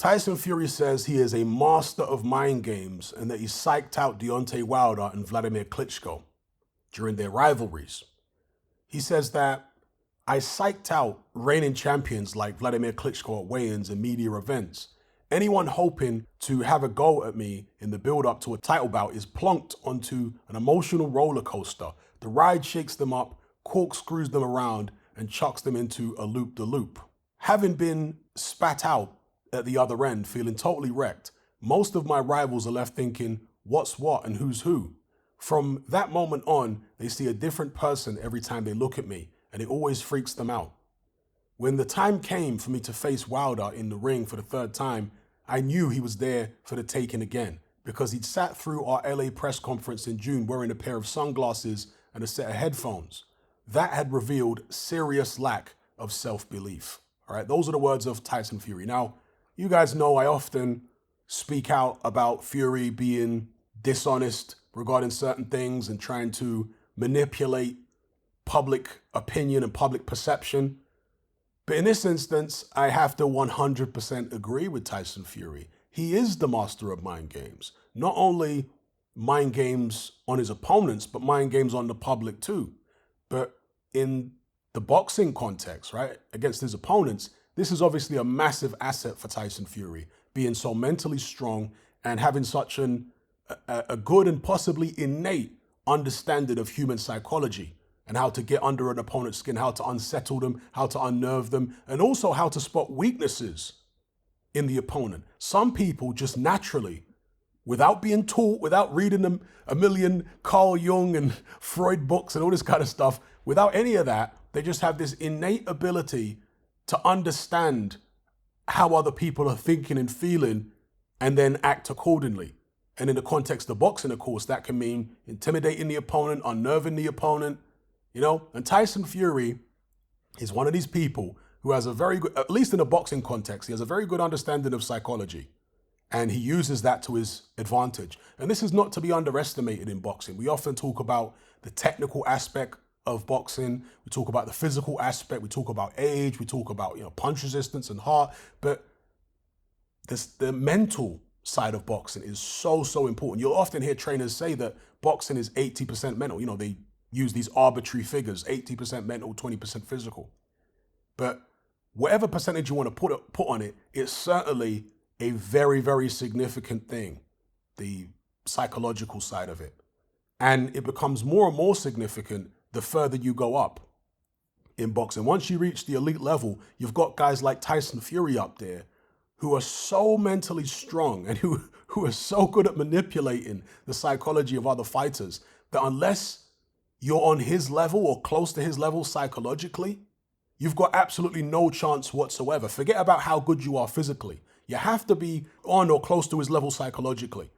Tyson Fury says he is a master of mind games and that he psyched out Deontay Wilder and Vladimir Klitschko during their rivalries. He says that I psyched out reigning champions like Vladimir Klitschko at weigh-ins and media events. Anyone hoping to have a go at me in the build-up to a title bout is plonked onto an emotional roller coaster. The ride shakes them up, corkscrews them around, and chucks them into a loop-de-loop. Having been spat out at the other end, feeling totally wrecked, most of my rivals are left thinking, what's what and who's who? From that moment on, they see a different person every time they look at me, and it always freaks them out. When the time came for me to face Wilder in the ring for the third time, I knew he was there for the taking again, because he'd sat through our LA press conference in June wearing a pair of sunglasses and a set of headphones. That had revealed serious lack of self-belief. All right, those are the words of Tyson Fury. Now, you guys know I often speak out about Fury being dishonest regarding certain things and trying to manipulate public opinion and public perception. But in this instance, I have to 100% agree with Tyson Fury. He is the master of mind games. Not only mind games on his opponents, but mind games on the public too. But in the boxing context, right, against his opponents, this is obviously a massive asset for Tyson Fury, being so mentally strong and having such a good and possibly innate understanding of human psychology and how to get under an opponent's skin, how to unsettle them, how to unnerve them, and also how to spot weaknesses in the opponent. Some people just naturally, without being taught, without reading them a million Carl Jung and Freud books and all this kind of stuff, without any of that, they just have this innate ability to understand how other people are thinking and feeling and then act accordingly. And in the context of boxing, of course, that can mean intimidating the opponent, unnerving the opponent, and Tyson Fury is one of these people who has a very good, at least in a boxing context, he has a very good understanding of psychology. And he uses that to his advantage. And this is not to be underestimated in boxing. We often talk about the technical aspect of boxing. We talk about the physical aspect. We talk about age. We talk about, punch resistance and heart. But the mental side of boxing is so, so important. You'll often hear trainers say that boxing is 80% mental. They use these arbitrary figures, 80% mental, 20% physical. But whatever percentage you want to put on it, it's certainly a very, very significant thing, the psychological side of it. And it becomes more and more significant the further you go up in boxing. Once you reach the elite level, you've got guys like Tyson Fury up there who are so mentally strong and who are so good at manipulating the psychology of other fighters that unless you're on his level or close to his level psychologically, you've got absolutely no chance whatsoever. Forget about how good you are physically. You have to be on or close to his level psychologically.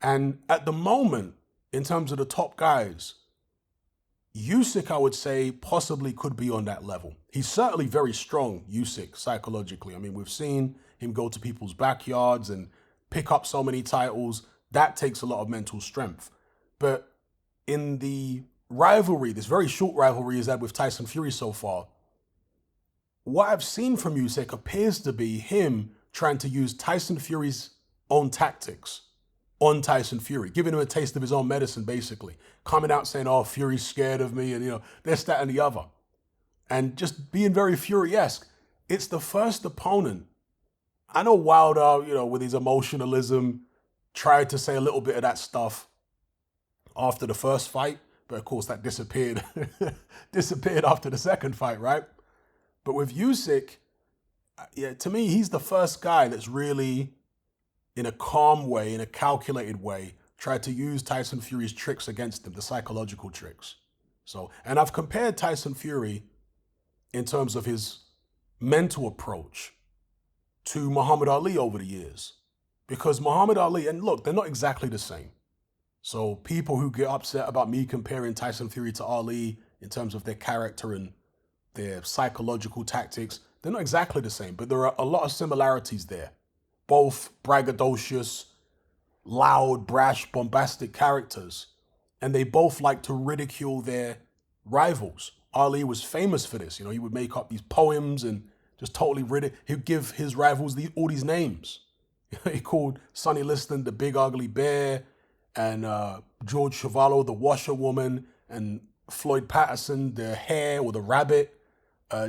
And at the moment, in terms of the top guys, Usyk, I would say, possibly could be on that level. He's certainly very strong, Usyk, psychologically. I mean, we've seen him go to people's backyards and pick up so many titles. That takes a lot of mental strength. But in the rivalry, this very short rivalry he's had with Tyson Fury so far, what I've seen from Usyk appears to be him trying to use Tyson Fury's own tactics on Tyson Fury, giving him a taste of his own medicine, basically. Coming out saying, oh, Fury's scared of me, and, this, that, and the other. And just being very Fury-esque. It's the first opponent. I know Wilder, with his emotionalism, tried to say a little bit of that stuff after the first fight, but of course that disappeared after the second fight, right? But with Usyk, to me, he's the first guy that's really, in a calm way, in a calculated way, tried to use Tyson Fury's tricks against him, the psychological tricks. And I've compared Tyson Fury in terms of his mental approach to Muhammad Ali over the years. Because Muhammad Ali, and look, they're not exactly the same. So people who get upset about me comparing Tyson Fury to Ali in terms of their character and their psychological tactics, they're not exactly the same, but there are a lot of similarities there. Both braggadocious, loud, brash, bombastic characters, and they both like to ridicule their rivals. Ali was famous for this. He would make up these poems and just totally he'd give his rivals all these names. He called Sonny Liston the Big Ugly Bear, and George Chuvalo the Washerwoman, and Floyd Patterson the Hare or the Rabbit.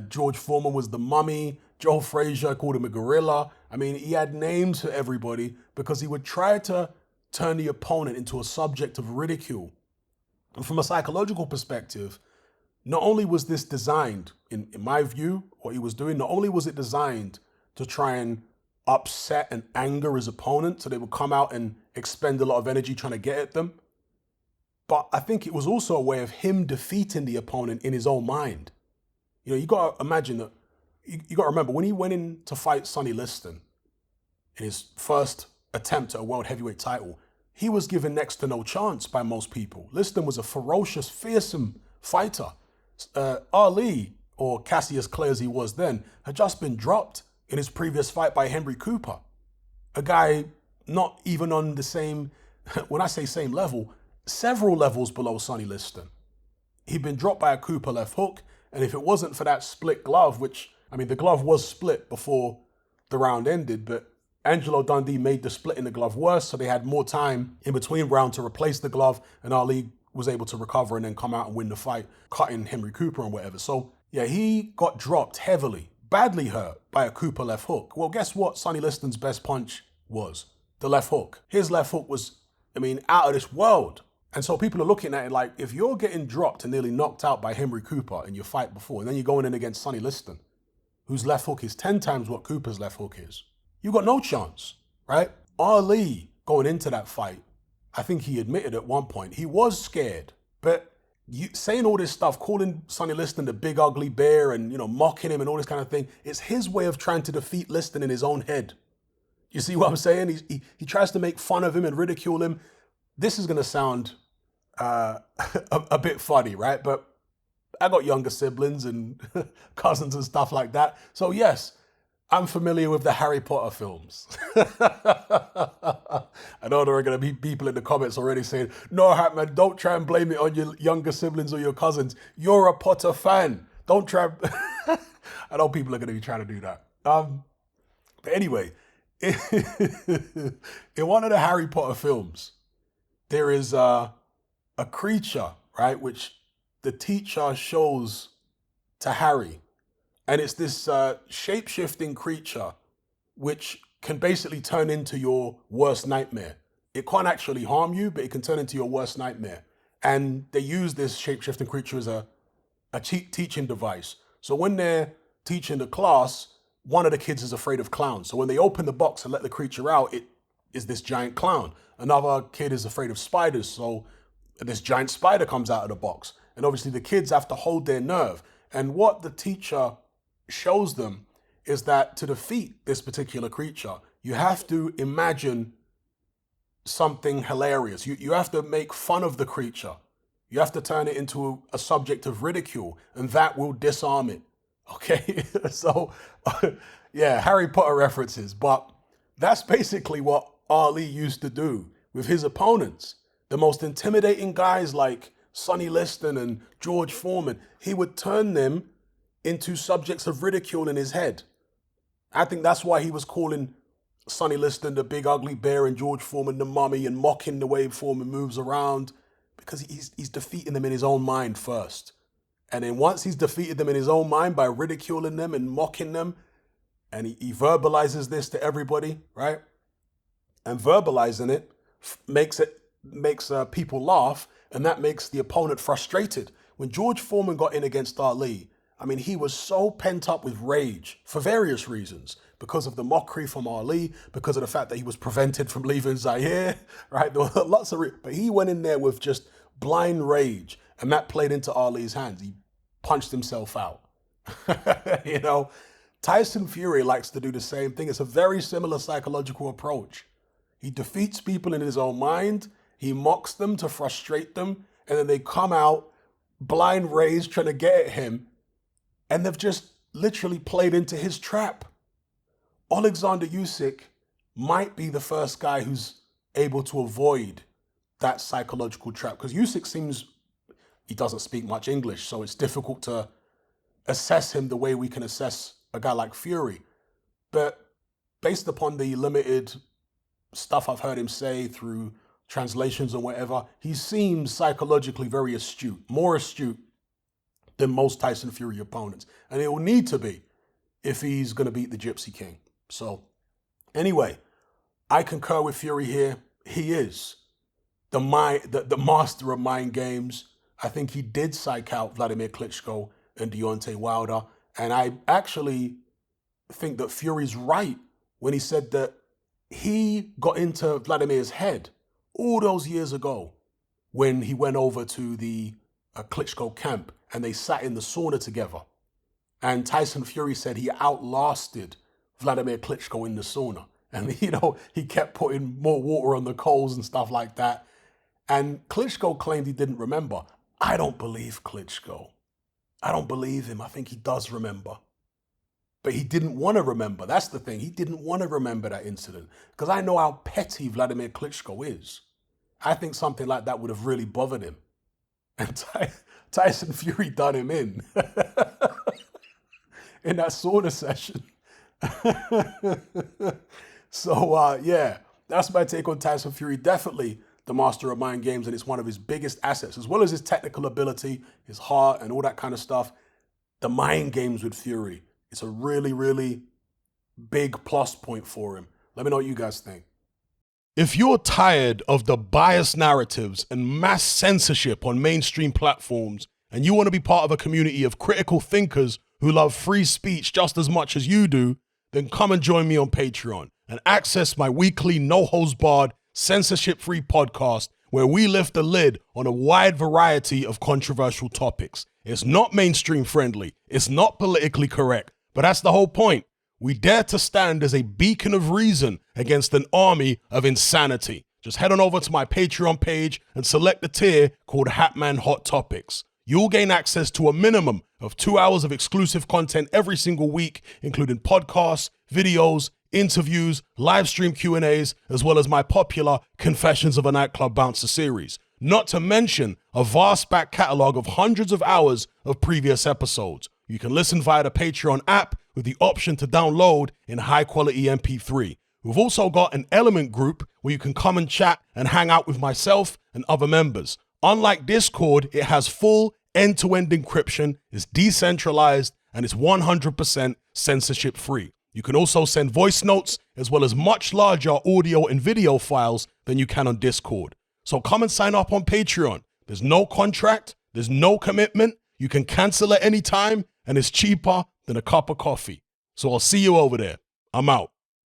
George Foreman was the Mummy. Joe Frazier called him a gorilla. I mean, he had names for everybody because he would try to turn the opponent into a subject of ridicule. And from a psychological perspective, not only was this designed, in my view, what he was doing, not only was it designed to try and upset and anger his opponent so they would come out and expend a lot of energy trying to get at them, but I think it was also a way of him defeating the opponent in his own mind. You know, you got to imagine that, you got to remember, when he went in to fight Sonny Liston in his first attempt at a world heavyweight title, he was given next to no chance by most people. Liston was a ferocious, fearsome fighter. Ali, or Cassius Clay as he was then, had just been dropped in his previous fight by Henry Cooper. A guy not even on the same, when I say same level, several levels below Sonny Liston. He'd been dropped by a Cooper left hook, and if it wasn't for that split glove, which, I mean, the glove was split before the round ended, but Angelo Dundee made the split in the glove worse, so they had more time in between round to replace the glove, and Ali was able to recover and then come out and win the fight, cutting Henry Cooper and whatever. So, yeah, he got dropped heavily, badly hurt by a Cooper left hook. Well, guess what Sonny Liston's best punch was? The left hook. His left hook was, I mean, out of this world. And so people are looking at it like, if you're getting dropped and nearly knocked out by Henry Cooper in your fight before, and then you're going in against Sonny Liston, whose left hook is 10 times what Cooper's left hook is, you got no chance, right? Ali, going into that fight, I think he admitted at one point, he was scared. But saying all this stuff, calling Sonny Liston the Big Ugly Bear and, you know, mocking him and all this kind of thing, it's his way of trying to defeat Liston in his own head. You see what I'm saying? He tries to make fun of him and ridicule him. This is going to sound a bit funny, right? But I got younger siblings and cousins and stuff like that. So yes, I'm familiar with the Harry Potter films. I know there are going to be people in the comments already saying, no, Hatman, don't try and blame it on your younger siblings or your cousins. You're a Potter fan. Don't try. I know people are going to be trying to do that. But anyway, in one of the Harry Potter films, there is a creature, right, which the teacher shows to Harry. And it's this shape-shifting creature which can basically turn into your worst nightmare. It can't actually harm you, but it can turn into your worst nightmare. And they use this shape-shifting creature as a teaching device. So when they're teaching the class, one of the kids is afraid of clowns. So when they open the box and let the creature out, it is this giant clown. Another kid is afraid of spiders. So this giant spider comes out of the box. And obviously the kids have to hold their nerve. And what the teacher shows them is that to defeat this particular creature, you have to imagine something hilarious. You have to make fun of the creature. You have to turn it into a subject of ridicule, and that will disarm it. Okay? So, yeah, Harry Potter references, but that's basically what Ali used to do with his opponents. The most intimidating guys like Sonny Liston and George Foreman, he would turn them into subjects of ridicule in his head. I think that's why he was calling Sonny Liston the Big Ugly Bear and George Foreman the Mummy and mocking the way Foreman moves around, because he's defeating them in his own mind first. And then once he's defeated them in his own mind by ridiculing them and mocking them, and he verbalizes this to everybody, right? And verbalizing it makes people laugh, and that makes the opponent frustrated. When George Foreman got in against Ali, I mean, he was so pent up with rage for various reasons, because of the mockery from Ali, because of the fact that he was prevented from leaving Zaire, right? There were lots of, but he went in there with just blind rage, and that played into Ali's hands. He punched himself out. You know, Tyson Fury likes to do the same thing. It's a very similar psychological approach. He defeats people in his own mind, he mocks them to frustrate them, and then they come out blind rage trying to get at him, and they've just literally played into his trap. Alexander Usyk might be the first guy who's able to avoid that psychological trap, because Usyk he doesn't speak much English, so it's difficult to assess him the way we can assess a guy like Fury. But based upon the limited stuff I've heard him say through translations and whatever, he seems psychologically very astute, more astute than most Tyson Fury opponents. And it will need to be if he's going to beat the Gypsy King. So anyway, I concur with Fury here. He is the master of mind games. I think he did psych out Vladimir Klitschko and Deontay Wilder. And I actually think that Fury's right when he said that he got into Vladimir's head all those years ago when he went over to the Klitschko camp and they sat in the sauna together. And Tyson Fury said he outlasted Vladimir Klitschko in the sauna. And, you know, he kept putting more water on the coals and stuff like that. And Klitschko claimed he didn't remember. I don't believe Klitschko. I don't believe him. I think he does remember. But he didn't want to remember. That's the thing. He didn't want to remember that incident. Because I know how petty Vladimir Klitschko is. I think something like that would have really bothered him. And Tyson Fury done him in that sauna session. So, yeah, that's my take on Tyson Fury. Definitely the master of mind games, and it's one of his biggest assets, as well as his technical ability, his heart, and all that kind of stuff. The mind games with Fury, it's a really, really big plus point for him. Let me know what you guys think. If you're tired of the biased narratives and mass censorship on mainstream platforms, and you want to be part of a community of critical thinkers who love free speech just as much as you do, then come and join me on Patreon and access my weekly no-holds-barred, censorship-free podcast where we lift the lid on a wide variety of controversial topics. It's not mainstream friendly, it's not politically correct, but that's the whole point. We dare to stand as a beacon of reason against an army of insanity. Just head on over to my Patreon page and select the tier called Hatman Hot Topics. You'll gain access to a minimum of 2 hours of exclusive content every single week, including podcasts, videos, interviews, live stream Q&As, as well as my popular Confessions of a Nightclub Bouncer series. Not to mention a vast back catalog of hundreds of hours of previous episodes. You can listen via the Patreon app with the option to download in high quality MP3. We've also got an Element group where you can come and chat and hang out with myself and other members. Unlike Discord, it has full end-to-end encryption, is decentralized, and it's 100% censorship free. You can also send voice notes as well as much larger audio and video files than you can on Discord. So come and sign up on Patreon. There's no contract, there's no commitment. You can cancel at any time, and it's cheaper than a cup of coffee. So I'll see you over there. I'm out.